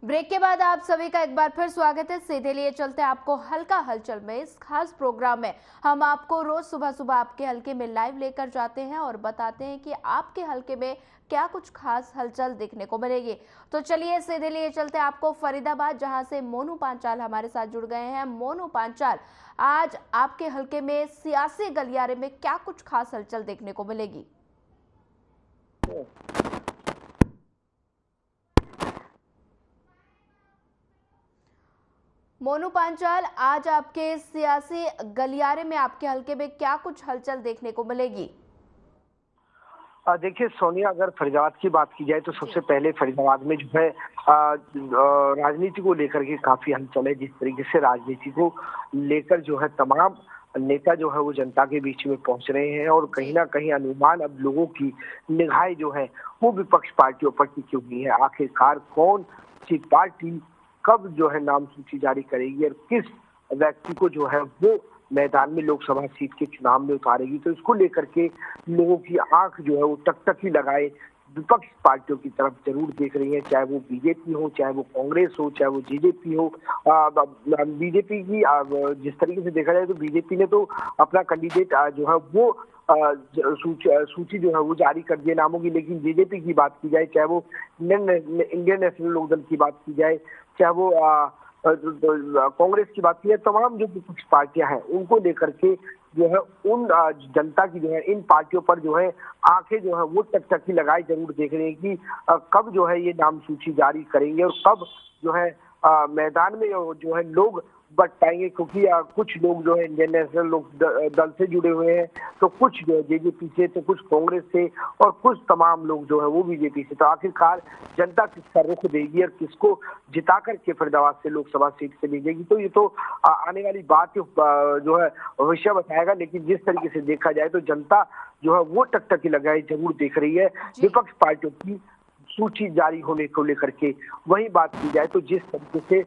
Break के बाद आप सभी का एक बार फिर स्वागत है। सीधे लिए चलते हैं आपको हल्का हलचल में। इस खास प्रोग्राम में हम आपको रोज सुबह सुबह आपके हलके में लाइव लेकर जाते हैं और बताते हैं कि आपके हलके में क्या कुछ खास हलचल देखने को मिलेगी। तो चलिए सीधे लिए चलते हैं आपको फरीदाबाद, जहां से मोनू पांचाल हमारे साथ जुड़ गए हैं। मोनू पांचाल, आज आपके हलके में सियासी गलियारे में क्या कुछ खास हलचल देखने को मिलेगी? मोनू पांचाल, आज आपके सियासी गलियारे में आपके हलके में क्या कुछ हलचल देखने को मिलेगी? देखिए सोनिया, अगर फरीदाबाद की बात की जाए तो सबसे पहले फरीदाबाद में जो है राजनीति को लेकर के काफी हलचल है। जिस तरीके से राजनीति को लेकर जो है तमाम नेता जो है वो जनता के बीच में पहुंच रहे हैं और कहीं ना कहीं अनुमान अब लोगों की निगाहें जो है वो विपक्ष पार्टियों पर टिकी हुई है। आखिरकार कौन सी पार्टी कब जो है नाम सूची जारी करेगी और किस व्यक्ति को जो है वो मैदान में लोकसभा सीट के चुनाव में उतारेगी, तो इसको लेकर के लोगों की आंख जो है वो टकटकी लगाए विपक्ष पार्टियों की तरफ जरूर देख रही है। चाहे वो बीजेपी हो, चाहे वो कांग्रेस हो, चाहे वो जेजेपी हो। बीजेपी की जिस तरीके से देखा जाए तो बीजेपी ने तो अपना कैंडिडेट जो है वो सूची जो है वो जारी कर दिए नामों की। लेकिन जेजेपी की बात की जाए, चाहे वो इंडियन नेशनल लोकदल की बात की जाए, चाहे वो कांग्रेस की बात की जाए, तमाम जो विपक्ष पार्टियां हैं उनको लेकर के जो है उन जनता की जो है इन पार्टियों पर जो है आंखें जो है वो टकटकी लगाए जरूर देख रहे हैं कि कब जो है ये नाम सूची जारी करेंगे और कब जो है मैदान में जो है लोग बट पाएंगे। क्योंकि कुछ लोग जो है इंडियन नेशनल लोक दल से जुड़े हुए हैं, तो कुछ जो है जेजेपी से, तो कुछ कांग्रेस से और कुछ तमाम लोग जो है वो बीजेपी से। तो आखिरकार जनता किसका रुख देगी और किसको जिता करके फरीदाबाद से लोकसभा सीट से भेजेगी, तो ये तो आने वाली बात जो है भविष्य बताएगा। लेकिन जिस तरीके से देखा जाए तो जनता जो है वो टकटकी लगाए जरूर देख रही है विपक्ष पार्टियों की सूची जारी होने को लेकर के। वही बात की जाए तो जिस तरीके से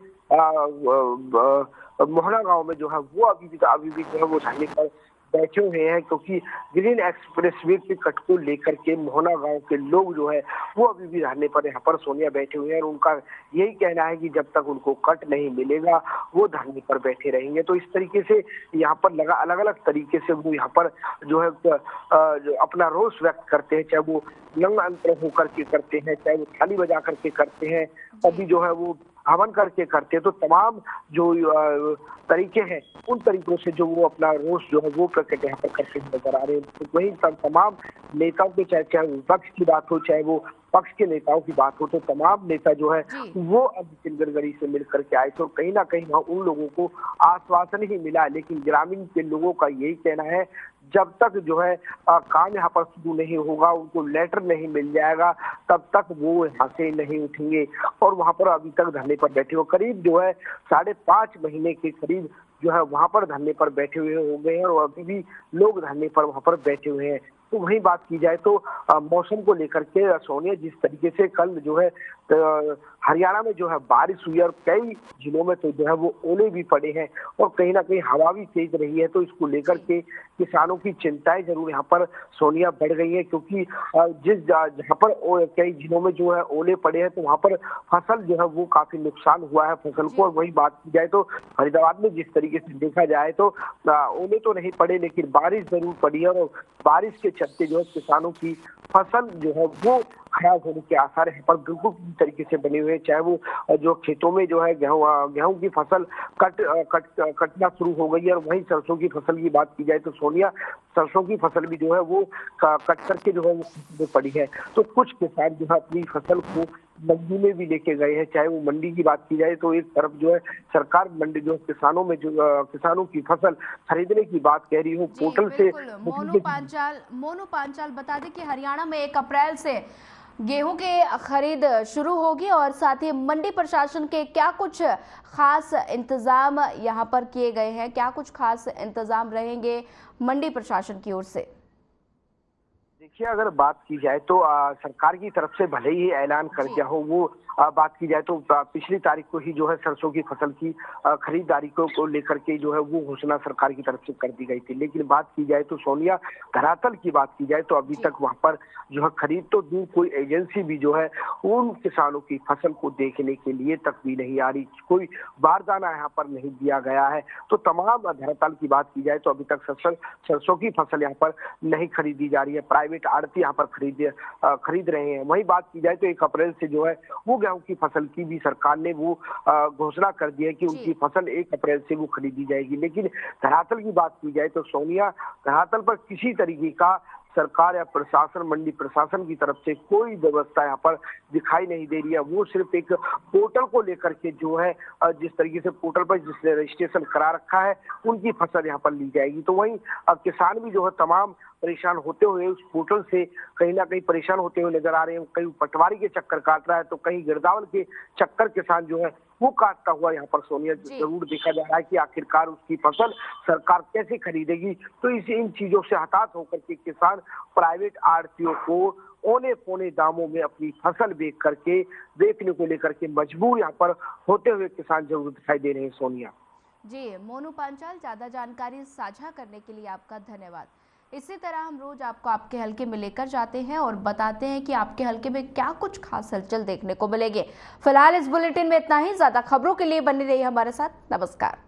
मोहना गांव में जो है वो अभी भी जो है वो धरने पर बैठे हुए हैं, क्योंकि ग्रीन एक्सप्रेस वे के कट को लेकर के मोहना गांव के लोग जो है वो अभी भी धरने पर यहाँ पर सोनिया बैठे हुए हैं और उनका यही कहना है कि जब तक उनको कट नहीं मिलेगा वो धरने पर बैठे रहेंगे। तो इस तरीके से यहाँ पर अलग अलग तरीके से वो यहाँ पर जो है अपना रोष व्यक्त करते हैं, चाहे वो नंग अंतर होकर के करते हैं, चाहे वो थाली बजा करके करते हैं, अभी जो है वो हवन करके करते हैं। तो तमाम जो तरीके हैं उन तरीकों से जो वो अपना रोष जो है वो प्रकट यहाँ पर करते नजर आ रहे हैं। तो वही तमाम नेताओं के चाहे विपक्ष की बात हो, चाहे वो पक्ष के नेताओं की बात हो, तो तमाम नेता जो है वो अब सिलगड़ी से मिल करके आए। तो कहीं ना कहीं उन लोगों को आश्वासन ही मिला, लेकिन ग्रामीण के लोगों का यही कहना है जब तक जो है काम यहाँ पर शुरू नहीं होगा, उनको लेटर नहीं मिल जाएगा, तब तक वो यहाँ से नहीं उठेंगे। और वहां पर अभी तक धरने पर बैठे हो करीब जो है 5.5 महीने के करीब जो है वहां पर धरने पर बैठे हुए हो गए हैं और अभी भी लोग धरने पर वहां पर बैठे हुए हैं। तो वही बात की जाए तो मौसम को लेकर के सोनिया, जिस तरीके से कल जो है हरियाणा में जो है बारिश हुई और कई जिलों में तो जो है वो ओले भी पड़े हैं और कहीं ना कहीं हवा भी तेज रही है। तो इसको लेकर के किसानों की चिंताएं जरूर यहाँ पर सोनिया बढ़ गई है, क्योंकि जहाँ पर कई जिलों में जो है ओले पड़े हैं तो वहाँ पर फसल जो है वो काफी नुकसान हुआ है फसल को। और वही बात की जाए तो फरीदाबाद में जिस तरीके से देखा जाए तो ओले तो नहीं पड़े, लेकिन बारिश जरूर पड़ी है और बारिश के चलते जो है किसानों की फसल जो है वो खराब होने के आसार है पर बिल्कुल पूरी तरीके से बने हुए हैं। चाहे वो जो खेतों में जो है गेहूं की फसल कटना शुरू हो गई है। और वहीं सरसों की फसल की बात की जाए तो सोनिया, सरसों की फसल भी जो है वो कट करके जो है वो पड़ी है। तो कुछ किसान जो है अपनी फसल को मंडी में भी लेके गए हैं। चाहे वो मंडी की बात की जाए तो एक तरफ जो है सरकार मंडी जो किसानों में जो किसानों की फसल खरीदने की बात कह रही हो पोर्टल से। मोनू पांचाल बता दें कि हरियाणा में 1 अप्रैल से गेहूं के खरीद शुरू होगी और साथ ही मंडी प्रशासन के क्या कुछ खास इंतजाम यहां पर किए गए हैं, क्या कुछ खास इंतजाम रहेंगे मंडी प्रशासन की ओर से? देखिए, अगर बात की जाए तो सरकार की तरफ से भले ही ऐलान कर दिया हो, वो बात की जाए तो पिछली तारीख को ही जो है सरसों की फसल की खरीदारी को लेकर के जो है वो घोषणा सरकार की तरफ से कर दी गई थी। लेकिन बात की जाए तो सोनिया, धरातल की बात की जाए तो अभी तक वहां पर जो है खरीद तो दूर, कोई एजेंसी भी जो है उन किसानों की फसल को देखने के लिए तक भी नहीं आ रही, कोई बारदाना यहाँ पर नहीं दिया गया है। तो तमाम धरातल की बात की जाए तो अभी तक सरसों की फसल यहाँ पर नहीं खरीदी जा रही है, प्राइवेट आड़ती यहाँ पर खरीद रहे हैं। वही बात की जाए तो 1 अप्रैल से जो है वो गेहूं की फसल की भी सरकार ने वो घोषणा कर दी है कि उनकी फसल 1 अप्रैल से वो खरीदी जाएगी। लेकिन धरातल की बात की जाए तो सोनिया, धरातल पर किसी तरीके का सरकार या प्रशासन, मंडी प्रशासन की तरफ से कोई व्यवस्था यहाँ पर दिखाई नहीं दे रही है। वो सिर्फ एक पोर्टल को लेकर के जो है जिस तरीके से पोर्टल पर जिसने रजिस्ट्रेशन करा रखा है उनकी फसल यहाँ पर ली जाएगी। तो वहीं किसान भी जो है तमाम परेशान होते हुए उस पोर्टल से कहीं ना कहीं परेशान होते हुए नजर आ रहे हैं। कहीं पटवारी के चक्कर काट रहा है तो कहीं गिरदावल के चक्कर किसान जो है वो काटता हुआ यहाँ पर सोनिया जरूर देखा जा रहा है कि आखिरकार उसकी फसल सरकार कैसे खरीदेगी। तो इन चीजों से हताश होकर के किसान प्राइवेट आड़तियों को औने पौने दामों में अपनी फसल बेचने को लेकर के मजबूर यहाँ पर होते हुए किसान जरूर दिखाई दे रहे हैं। सोनिया जी, मोनू पांचाल, ज्यादा जानकारी साझा करने के लिए आपका धन्यवाद। इसी तरह हम रोज आपको आपके हलके में लेकर जाते हैं और बताते हैं कि आपके हलके में क्या कुछ खास हलचल देखने को मिलेगी। फिलहाल इस बुलेटिन में इतना ही। ज्यादा खबरों के लिए बनी रही हमारे साथ। नमस्कार।